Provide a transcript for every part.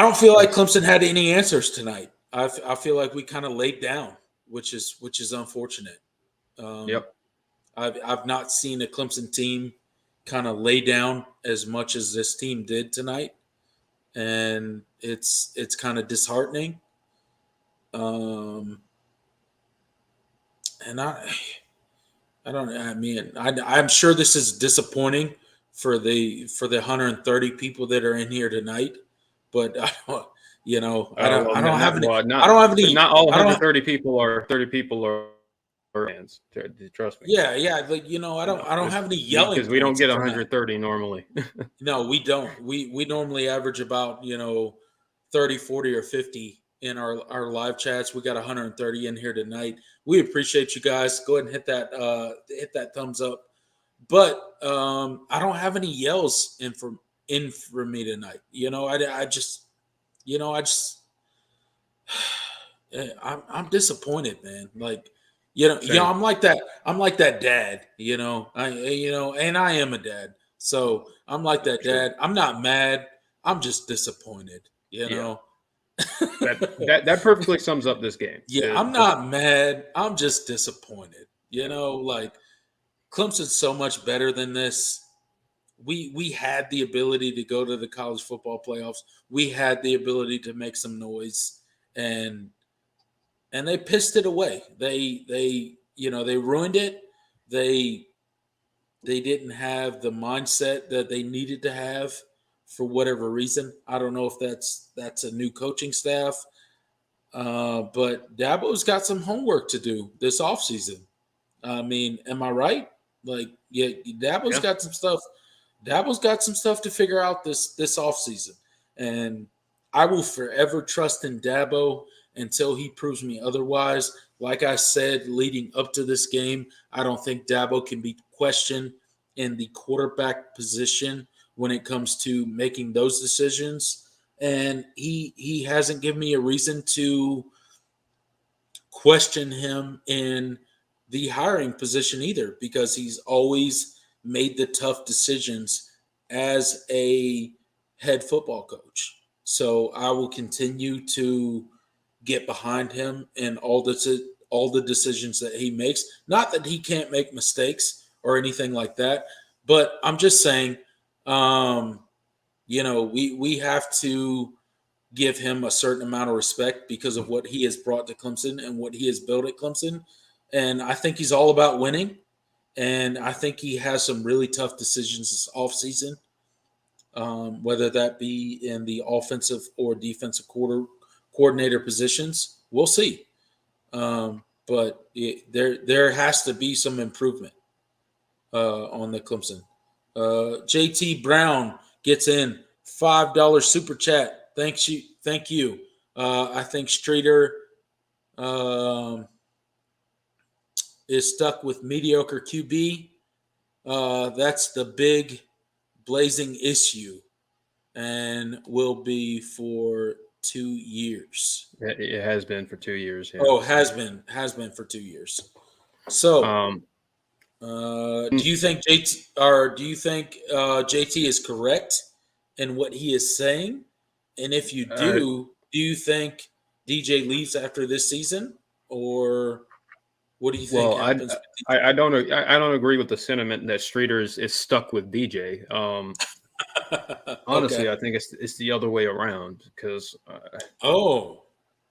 don't feel like Clemson had any answers tonight. I feel like we kind of laid down, which is unfortunate. Yep. I've not seen a Clemson team kind of lay down as much as this team did tonight, and it's kind of disheartening. And I don't. I mean, I'm sure this is disappointing for the 130 people that are in here tonight, but I don't. I don't have any. I don't have any. Not all 130 people are 30 people are fans. Trust me. Yeah. Like, I don't have any yelling because we don't get points 130 normally. No, we don't. We normally average about 30, 40, or 50 in our live chats. We got 130 in here tonight. We appreciate you guys. Go ahead and hit that thumbs up. But I don't have any yells in for me tonight. I'm disappointed, man. Like, I'm like that. I'm like that dad. And I am a dad. So I'm like that dad. I'm not mad. I'm just disappointed. That perfectly sums up this game. Yeah, I'm not mad. I'm just disappointed. Like, Clemson's so much better than this. We had the ability to go to the college football playoffs. We had the ability to make some noise, and they pissed it away. They ruined it. They didn't have the mindset that they needed to have for whatever reason. I don't know if that's a new coaching staff, but Dabo's got some homework to do this offseason. I mean, am I right? Like, yeah, Dabo's got some stuff. Dabo's got some stuff to figure out this offseason. And I will forever trust in Dabo until he proves me otherwise. Like I said, leading up to this game, I don't think Dabo can be questioned in the quarterback position when it comes to making those decisions. And he hasn't given me a reason to question him in the hiring position either, because he's always made the tough decisions as a head football coach. So I will continue to get behind him in all the decisions that he makes. Not that he can't make mistakes or anything like that, but I'm just saying, we have to give him a certain amount of respect because of what he has brought to Clemson and what he has built at Clemson. And I think he's all about winning. And I think he has some really tough decisions this offseason, whether that be in the offensive or defensive coordinator positions. We'll see. But there has to be some improvement on the Clemson. JT Brown gets in $5 super chat. Thank you. I think Streeter is stuck with mediocre QB. That's the big blazing issue, and will be for 2 years. It has been for 2 years. Yeah. Oh, has been for 2 years. So, do you think JT is correct in what he is saying? And if you do you think DJ leaves after this season, or what do you think happens? I don't agree with the sentiment that Streeter is stuck with DJ. Honestly, okay. I think it's the other way around because. Well,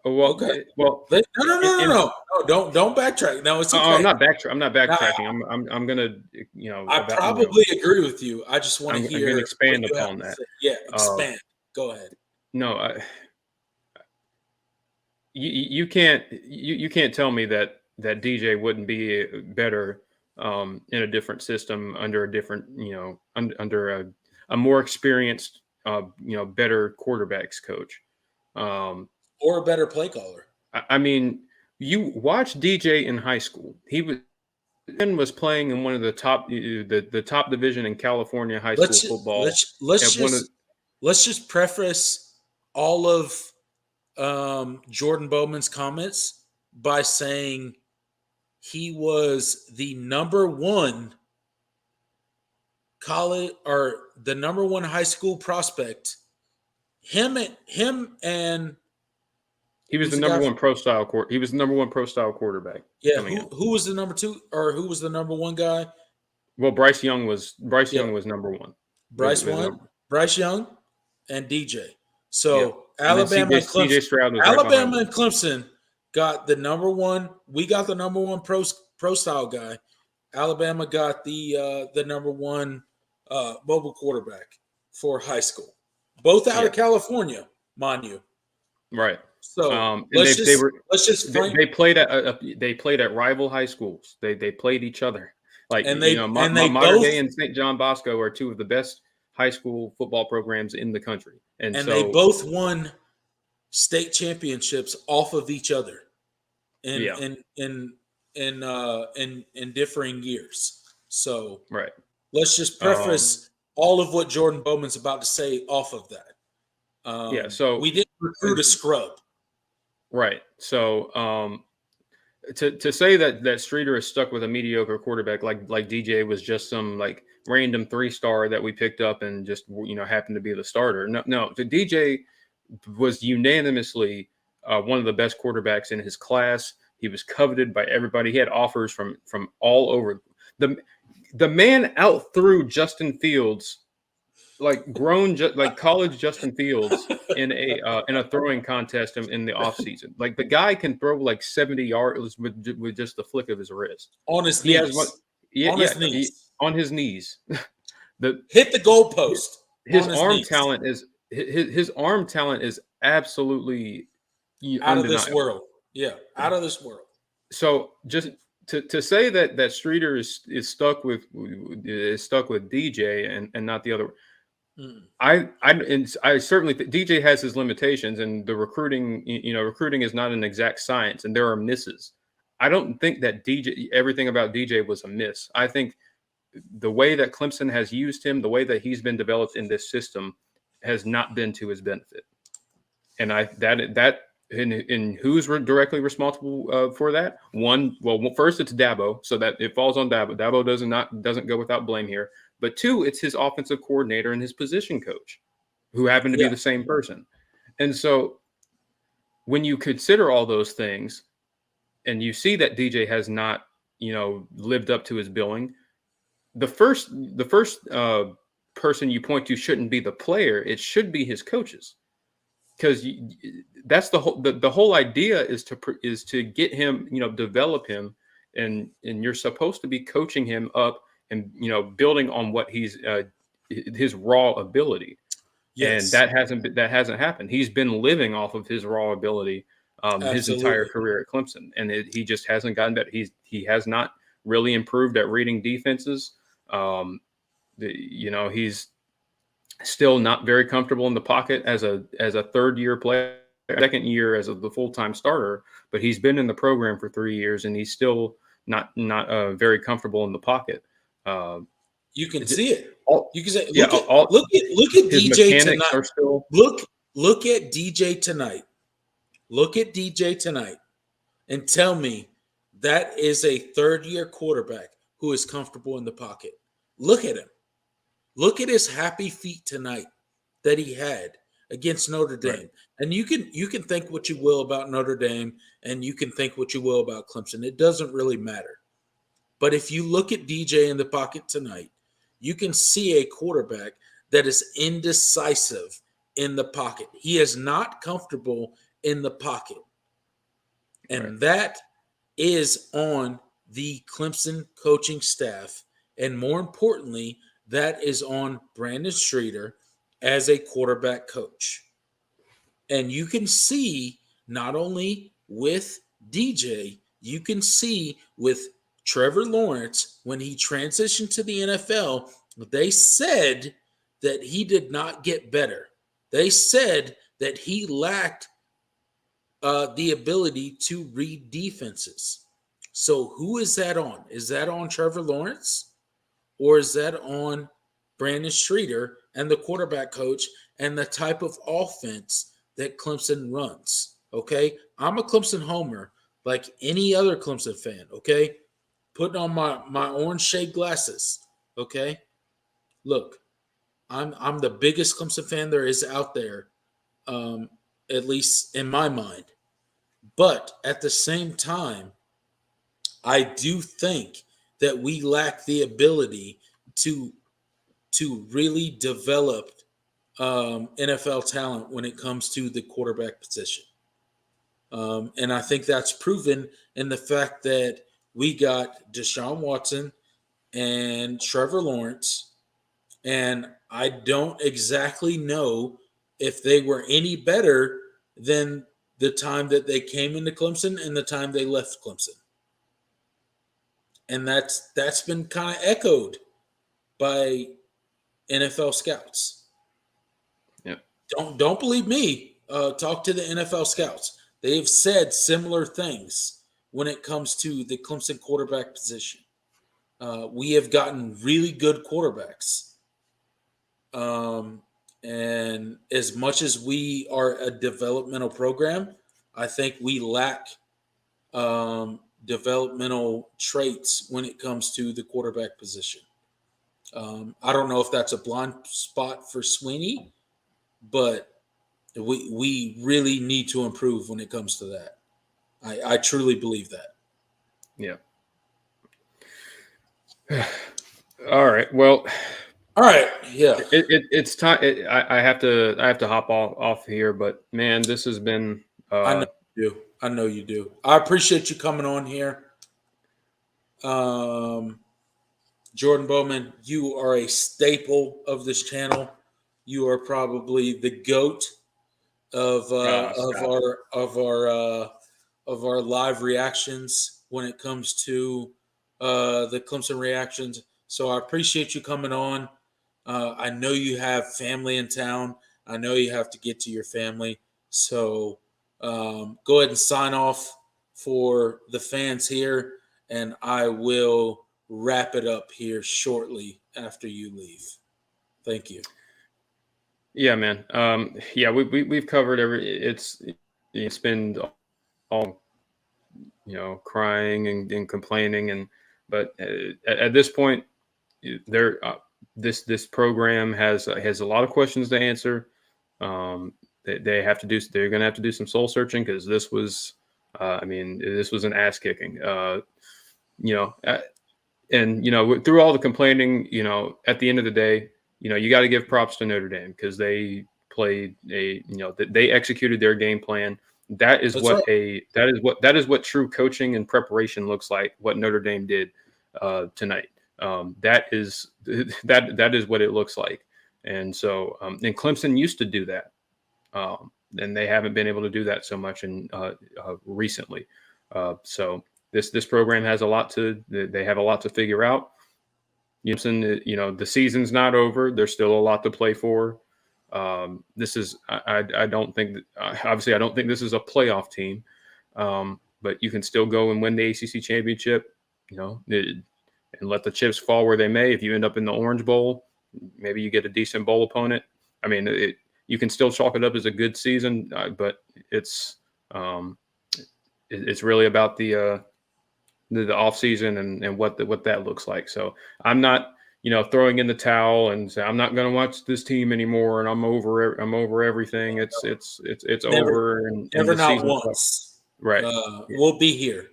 okay. Well, no. Don't backtrack. No, it's okay. I'm not backtracking. I'm gonna, I probably agree with you. I just want to hear. I'm gonna expand upon that. Yeah, expand. Go ahead. No, you can't tell me that DJ wouldn't be better in a different system under a different, under a more experienced, better quarterbacks coach. Or a better play caller. I mean, you watch DJ in high school. He was playing in one of the top the top division in California high school football. Let's just preface all of Jordan Bowman's comments by saying he was the number one college or the number one high school prospect him and He was who's the the number guy? one pro style He was the number one pro style quarterback Yeah, coming in. who was the number two or who was the number one guy? Well, Bryce Yeah, Young was number one. Bryce one, Bryce Young, and DJ. Yeah, So and then Alabama and CJ Clemson, Stroud was right behind Alabama him. and Clemson got the number one. We got the number one pro style guy. Alabama got the number one mobile quarterback for high school. Both out Yeah, of California, mind you. right. So And let's just frame they played at rival high schools. They played each other. Like, and they and they Modern both Day and St. John Bosco are two of the best high school football programs in the country. And and they so, both won state championships off of each other in yeah, in differing years. So right. let's just Um, preface all of what Jordan Bowman's about to say off of that. yeah. So, We didn't recruit a scrub. right. So, to say that Streeter is stuck with a mediocre quarterback like DJ was just some like random 3-star that we picked up and just happened to be the starter. No. The DJ was unanimously one of the best quarterbacks in his class. He was coveted by everybody. He had offers from all over. The man out threw Justin Fields, like like college Justin Fields, in a throwing contest in the offseason. Like, the guy can throw like 70 yards with just the flick of his wrist. On his He has one. knees. Yeah, On his knees. on his knees. the Hit the goalpost his on his arm knees. talent is his arm talent is absolutely Out of this undeniable. world. Yeah, out of this world. So just to say that Streeter is stuck with DJ and not the other. I certainly think DJ has his limitations, and the recruiting is not an exact science, and there are misses. I don't think that everything about DJ was a miss. I think the way that Clemson has used him, the way that he's been developed in this system, has not been to his benefit. And and who's directly responsible for that? First it's Dabo, so that it falls on Dabo. Dabo doesn't go without blame here. But two, it's his offensive coordinator and his position coach, who happen to be the same person. And so when you consider all those things, and you see that DJ has not, lived up to his billing, the first person you point to shouldn't be the player; it should be his coaches, because that's the whole idea is to get him, develop him, and you're supposed to be coaching him up and building on what he's his raw ability. Yes. And that hasn't happened. He's been living off of his raw ability his entire career at Clemson, and he just hasn't gotten better. He has not really improved at reading defenses. He's still not very comfortable in the pocket as a third-year player, second year as the full-time starter, but he's been in the program for 3 years, and he's still not very comfortable in the pocket. You can see it. You can say, look at his DJ mechanics tonight. Are still Look at DJ tonight. Look at DJ tonight, and tell me that is a third-year quarterback who is comfortable in the pocket. Look at him. Look at his happy feet tonight that he had against Notre Dame. Right. And you can think what you will about Notre Dame, and you can think what you will about Clemson. It doesn't really matter. But if you look at DJ in the pocket tonight, you can see a quarterback that is indecisive in the pocket. He is not comfortable in the pocket. And that is on the Clemson coaching staff. And more importantly, that is on Brandon Streeter as a quarterback coach. And you can see not only with DJ, you can see with Trevor Lawrence, when he transitioned to the NFL, they said that he did not get better. They said that he lacked the ability to read defenses. So who is that on? Is that on Trevor Lawrence? Or is that on Brandon Streeter and the quarterback coach and the type of offense that Clemson runs? Okay? I'm a Clemson homer like any other Clemson fan, okay? Putting on my orange-shade glasses, okay? Look, I'm the biggest Clemson fan there is out there, at least in my mind. But at the same time, I do think that we lack the ability to really develop NFL talent when it comes to the quarterback position. And I think that's proven in the fact that we got Deshaun Watson and Trevor Lawrence, and I don't exactly know if they were any better than the time that they came into Clemson and the time they left Clemson. And that's been kind of echoed by NFL scouts. Yeah. Don't believe me. Talk to the NFL scouts. They've said similar things when it comes to the Clemson quarterback position. We have gotten really good quarterbacks. And as much as we are a developmental program, I think we lack developmental traits when it comes to the quarterback position. I don't know if that's a blind spot for Sweeney, but we really need to improve when it comes to that. I truly believe that. Yeah. All right. Well, all right. Yeah. It's time. I have to hop off here, but man, this has been. I know you do. I know you do. I appreciate you coming on here. Jordan Bowman, you are a staple of this channel. You are probably the GOAT of our live reactions when it comes to the Clemson reactions. So I appreciate you coming on. I know you have family in town. I know you have to get to your family. So go ahead and sign off for the fans here, and I will wrap it up here shortly after you leave. Thank you. Yeah, man. Yeah, we've covered it's been all crying and complaining, but at this point, this program has a lot of questions to answer. They're going to have to do some soul searching, because this was this was an ass kicking. Through all the complaining, at the end of the day, you got to give props to Notre Dame, because they played they executed their game plan. That is what true coaching and preparation looks like. What Notre Dame did tonight. That is what it looks like. And so, and Clemson used to do that. And they haven't been able to do that so much recently. So this program has they have a lot to figure out. The season's not over. There's still a lot to play for. I don't think obviously I don't think this is a playoff team, but you can still go and win the ACC championship, and let the chips fall where they may. If you end up in the Orange Bowl, maybe you get a decent bowl opponent. I mean, you can still chalk it up as a good season, but it's really about the off season and what that looks like. So I'm not throwing in the towel and say I'm not going to watch this team anymore and I'm over everything. It's over and never, the not once. Right. We'll be here,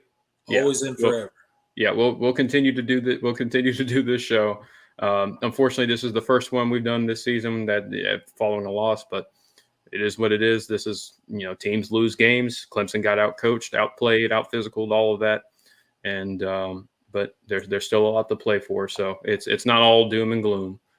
always and forever. We'll continue to do that. We'll continue to do this show. Unfortunately, this is the first one we've done this season following a loss, but it is what it is. This is, teams lose games. Clemson got out-coached, outplayed, out-physicaled, all of that. And but there's still a lot to play for. So it's not all doom and gloom.